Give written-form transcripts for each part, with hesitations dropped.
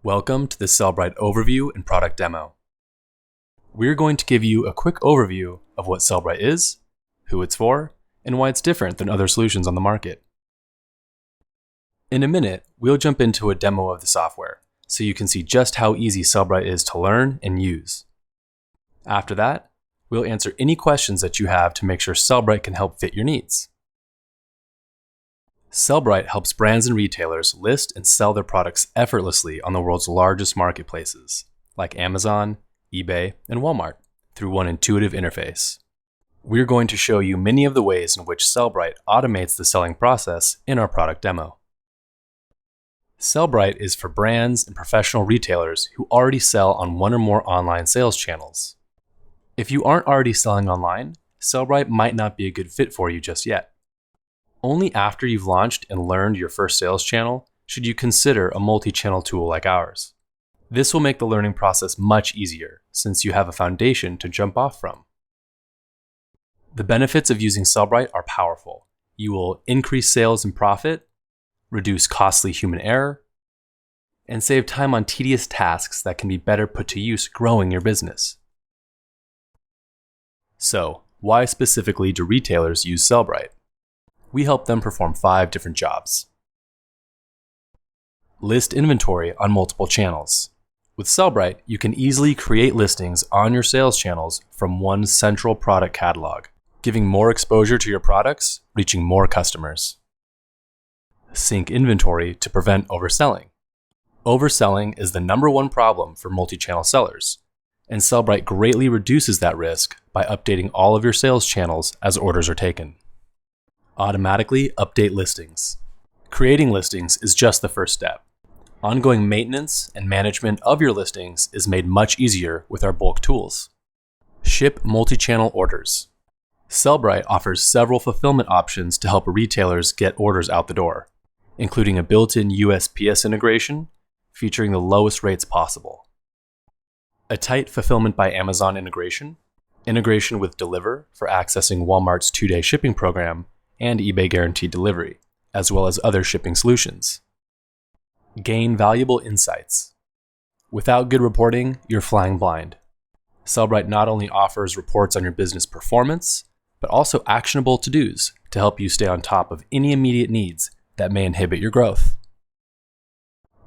Welcome to the Sellbrite overview and product demo. We're going to give you a quick overview of what Sellbrite is, who it's for, and why it's different than other solutions on the market. In a minute, we'll jump into a demo of the software, so you can see just how easy Sellbrite is to learn and use. After that, we'll answer any questions that you have to make sure Sellbrite can help fit your needs. Sellbrite helps brands and retailers list and sell their products effortlessly on the world's largest marketplaces, like Amazon, eBay, and Walmart, through one intuitive interface. We're going to show you many of the ways in which Sellbrite automates the selling process in our product demo. Sellbrite is for brands and professional retailers who already sell on one or more online sales channels. If you aren't already selling online, Sellbrite might not be a good fit for you just yet. Only after you've launched and learned your first sales channel should you consider a multi-channel tool like ours. This will make the learning process much easier since you have a foundation to jump off from. The benefits of using Sellbrite are powerful. You will increase sales and profit, reduce costly human error, and save time on tedious tasks that can be better put to use growing your business. So, why specifically do retailers use Sellbrite? We help them perform 5 different jobs. List inventory on multiple channels. With Sellbrite, you can easily create listings on your sales channels from one central product catalog, giving more exposure to your products, reaching more customers. Sync inventory to prevent overselling. Overselling is the #1 problem for multi-channel sellers, and Sellbrite greatly reduces that risk by updating all of your sales channels as orders are taken. Automatically update listings. Creating listings is just the first step. Ongoing maintenance and management of your listings is made much easier with our bulk tools. Ship multi-channel orders. Sellbrite offers several fulfillment options to help retailers get orders out the door, including a built-in USPS integration featuring the lowest rates possible. A tight fulfillment by Amazon integration with Deliver for accessing Walmart's 2-day shipping program, and eBay Guaranteed Delivery, as well as other shipping solutions. Gain valuable insights. Without good reporting, you're flying blind. Sellbrite not only offers reports on your business performance, but also actionable to-dos to help you stay on top of any immediate needs that may inhibit your growth.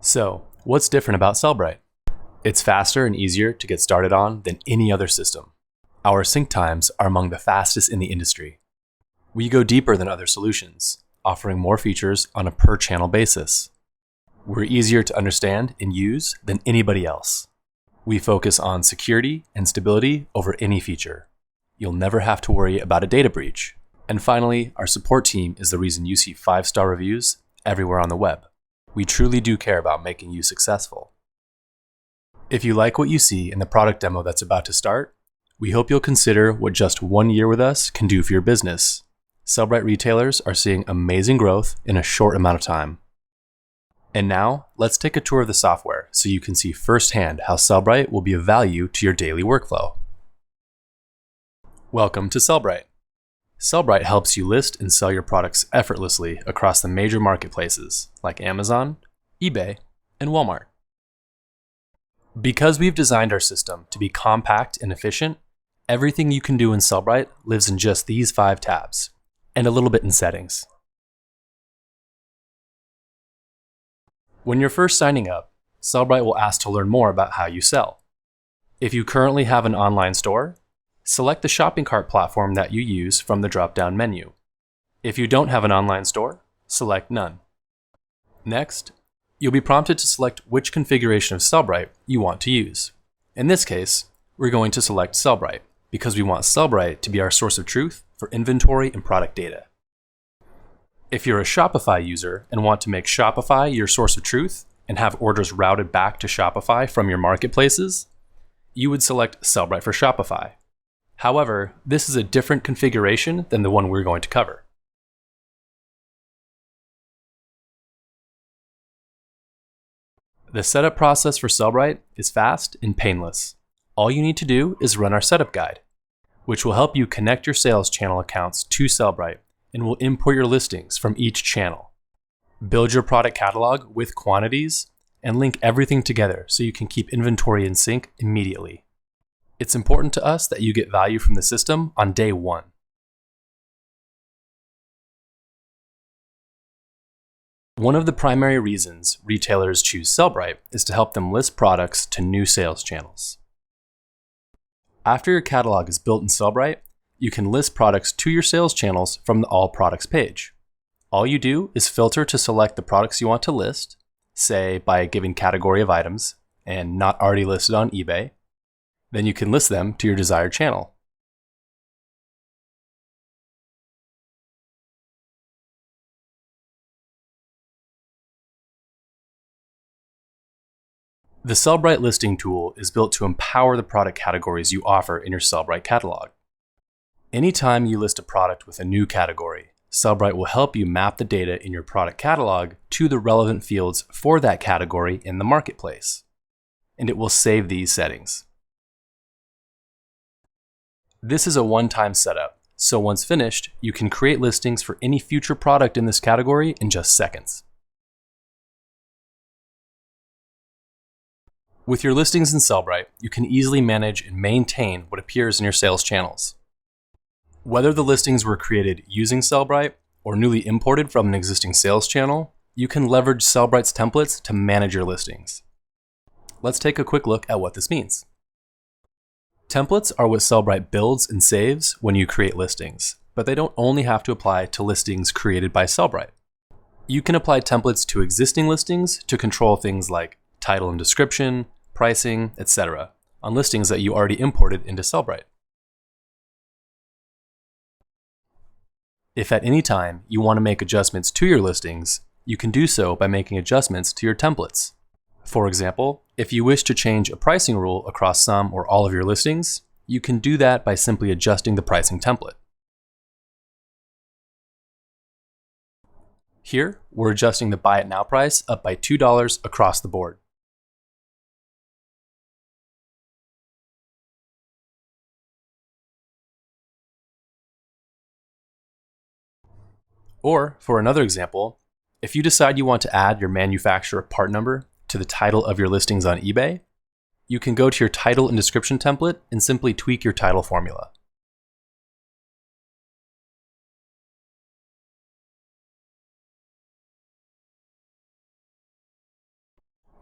So, what's different about Sellbrite? It's faster and easier to get started on than any other system. Our sync times are among the fastest in the industry. We go deeper than other solutions, offering more features on a per-channel basis. We're easier to understand and use than anybody else. We focus on security and stability over any feature. You'll never have to worry about a data breach. And finally, our support team is the reason you see 5-star reviews everywhere on the web. We truly do care about making you successful. If you like what you see in the product demo that's about to start, we hope you'll consider what just 1 year with us can do for your business. Sellbrite retailers are seeing amazing growth in a short amount of time. And now, let's take a tour of the software so you can see firsthand how Sellbrite will be of value to your daily workflow. Welcome to Sellbrite. Sellbrite helps you list and sell your products effortlessly across the major marketplaces like Amazon, eBay, and Walmart. Because we've designed our system to be compact and efficient, everything you can do in Sellbrite lives in just these 5 tabs, and a little bit in settings. When you're first signing up, Sellbrite will ask to learn more about how you sell. If you currently have an online store, select the shopping cart platform that you use from the drop-down menu. If you don't have an online store, select None. Next, you'll be prompted to select which configuration of Sellbrite you want to use. In this case, we're going to select Sellbrite because we want Sellbrite to be our source of truth for inventory and product data. If you're a Shopify user and want to make Shopify your source of truth and have orders routed back to Shopify from your marketplaces, you would select Sellbrite for Shopify. However, this is a different configuration than the one we're going to cover. The setup process for Sellbrite is fast and painless. All you need to do is run our setup guide, which will help you connect your sales channel accounts to Sellbrite and will import your listings from each channel. Build your product catalog with quantities and link everything together so you can keep inventory in sync immediately. It's important to us that you get value from the system on day one. One of the primary reasons retailers choose Sellbrite is to help them list products to new sales channels. After your catalog is built in Sellbrite, you can list products to your sales channels from the All Products page. All you do is filter to select the products you want to list, say by a given category of items and not already listed on eBay. Then you can list them to your desired channel. The Sellbrite listing tool is built to empower the product categories you offer in your Sellbrite catalog. Anytime you list a product with a new category, Sellbrite will help you map the data in your product catalog to the relevant fields for that category in the marketplace. And it will save these settings. This is a one-time setup, so once finished, you can create listings for any future product in this category in just seconds. With your listings in Sellbrite, you can easily manage and maintain what appears in your sales channels. Whether the listings were created using Sellbrite or newly imported from an existing sales channel, you can leverage Sellbrite's templates to manage your listings. Let's take a quick look at what this means. Templates are what Sellbrite builds and saves when you create listings, but they don't only have to apply to listings created by Sellbrite. You can apply templates to existing listings to control things like title and description, pricing, etc. on listings that you already imported into Sellbrite. If at any time you want to make adjustments to your listings, you can do so by making adjustments to your templates. For example, if you wish to change a pricing rule across some or all of your listings, you can do that by simply adjusting the pricing template. Here, we're adjusting the Buy It Now price up by $2 across the board. Or, for another example, if you decide you want to add your manufacturer part number to the title of your listings on eBay, you can go to your title and description template and simply tweak your title formula.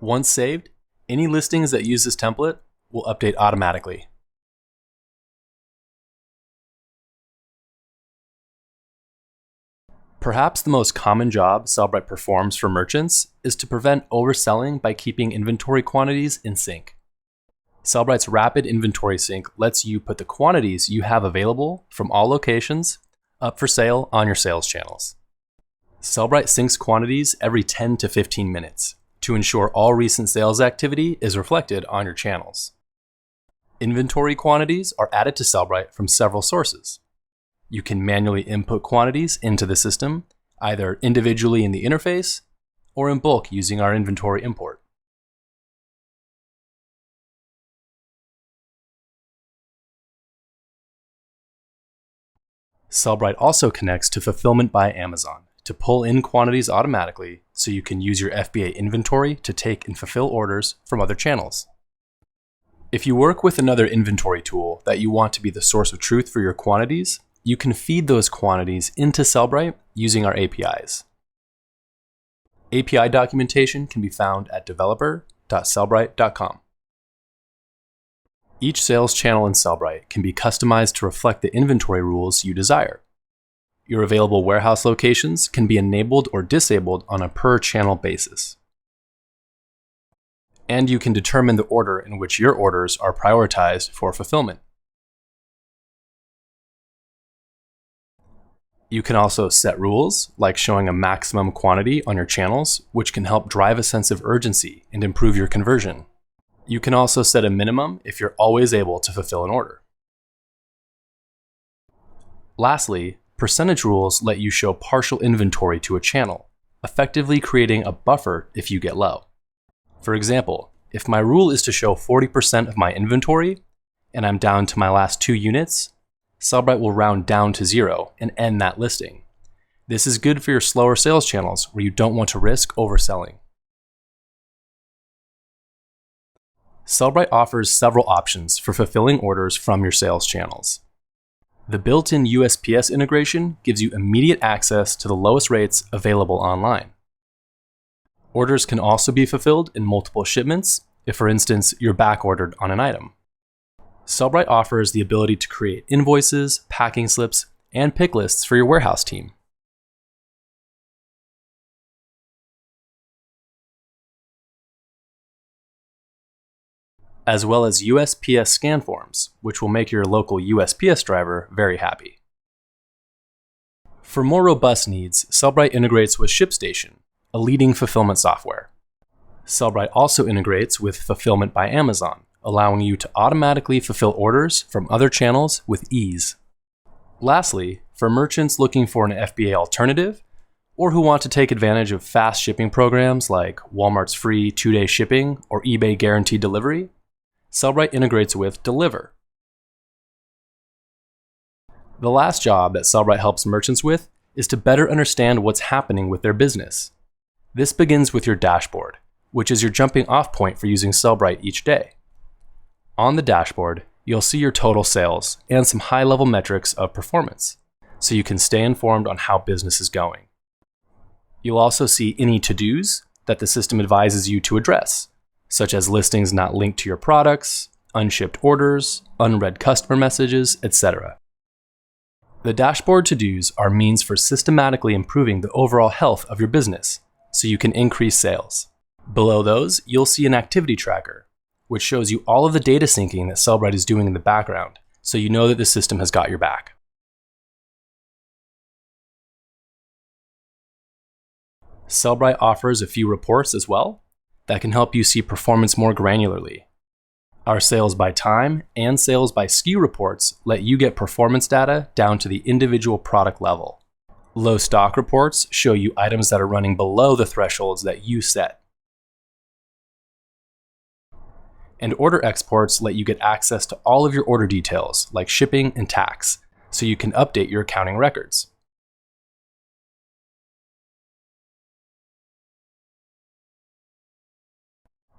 Once saved, any listings that use this template will update automatically. Perhaps the most common job Sellbrite performs for merchants is to prevent overselling by keeping inventory quantities in sync. Sellbrite's rapid inventory sync lets you put the quantities you have available from all locations up for sale on your sales channels. Sellbrite syncs quantities every 10 to 15 minutes to ensure all recent sales activity is reflected on your channels. Inventory quantities are added to Sellbrite from several sources. You can manually input quantities into the system, either individually in the interface or in bulk using our inventory import. Sellbrite also connects to Fulfillment by Amazon to pull in quantities automatically so you can use your FBA inventory to take and fulfill orders from other channels. If you work with another inventory tool that you want to be the source of truth for your quantities, you can feed those quantities into Sellbrite using our APIs. API documentation can be found at developer.sellbrite.com. Each sales channel in Sellbrite can be customized to reflect the inventory rules you desire. Your available warehouse locations can be enabled or disabled on a per-channel basis. And you can determine the order in which your orders are prioritized for fulfillment. You can also set rules, like showing a maximum quantity on your channels, which can help drive a sense of urgency and improve your conversion. You can also set a minimum if you're always able to fulfill an order. Lastly, percentage rules let you show partial inventory to a channel, effectively creating a buffer if you get low. For example, if my rule is to show 40% of my inventory, and I'm down to my last 2 units, Sellbrite will round down to 0 and end that listing. This is good for your slower sales channels where you don't want to risk overselling. Sellbrite offers several options for fulfilling orders from your sales channels. The built-in USPS integration gives you immediate access to the lowest rates available online. Orders can also be fulfilled in multiple shipments if, for instance, you're backordered on an item. Sellbrite offers the ability to create invoices, packing slips, and pick lists for your warehouse team. As well as USPS scan forms, which will make your local USPS driver very happy. For more robust needs, Sellbrite integrates with ShipStation, a leading fulfillment software. Sellbrite also integrates with Fulfillment by Amazon, allowing you to automatically fulfill orders from other channels with ease. Lastly, for merchants looking for an FBA alternative, or who want to take advantage of fast shipping programs like Walmart's free 2-day shipping or eBay guaranteed delivery, Sellbrite integrates with Deliver. The last job that Sellbrite helps merchants with is to better understand what's happening with their business. This begins with your dashboard, which is your jumping off point for using Sellbrite each day. On the dashboard, you'll see your total sales and some high-level metrics of performance, so you can stay informed on how business is going. You'll also see any to-dos that the system advises you to address, such as listings not linked to your products, unshipped orders, unread customer messages, etc. The dashboard to-dos are means for systematically improving the overall health of your business, so you can increase sales. Below those, you'll see an activity tracker, which shows you all of the data syncing that Sellbrite is doing in the background, so you know that the system has got your back. Sellbrite offers a few reports as well that can help you see performance more granularly. Our sales by time and sales by SKU reports let you get performance data down to the individual product level. Low stock reports show you items that are running below the thresholds that you set. And order exports let you get access to all of your order details, like shipping and tax, so you can update your accounting records.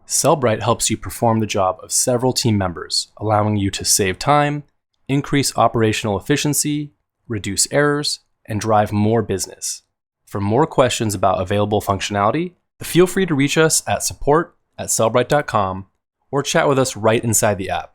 Sellbrite helps you perform the job of several team members, allowing you to save time, increase operational efficiency, reduce errors, and drive more business. For more questions about available functionality, feel free to reach us at support@sellbrite.com or chat with us right inside the app.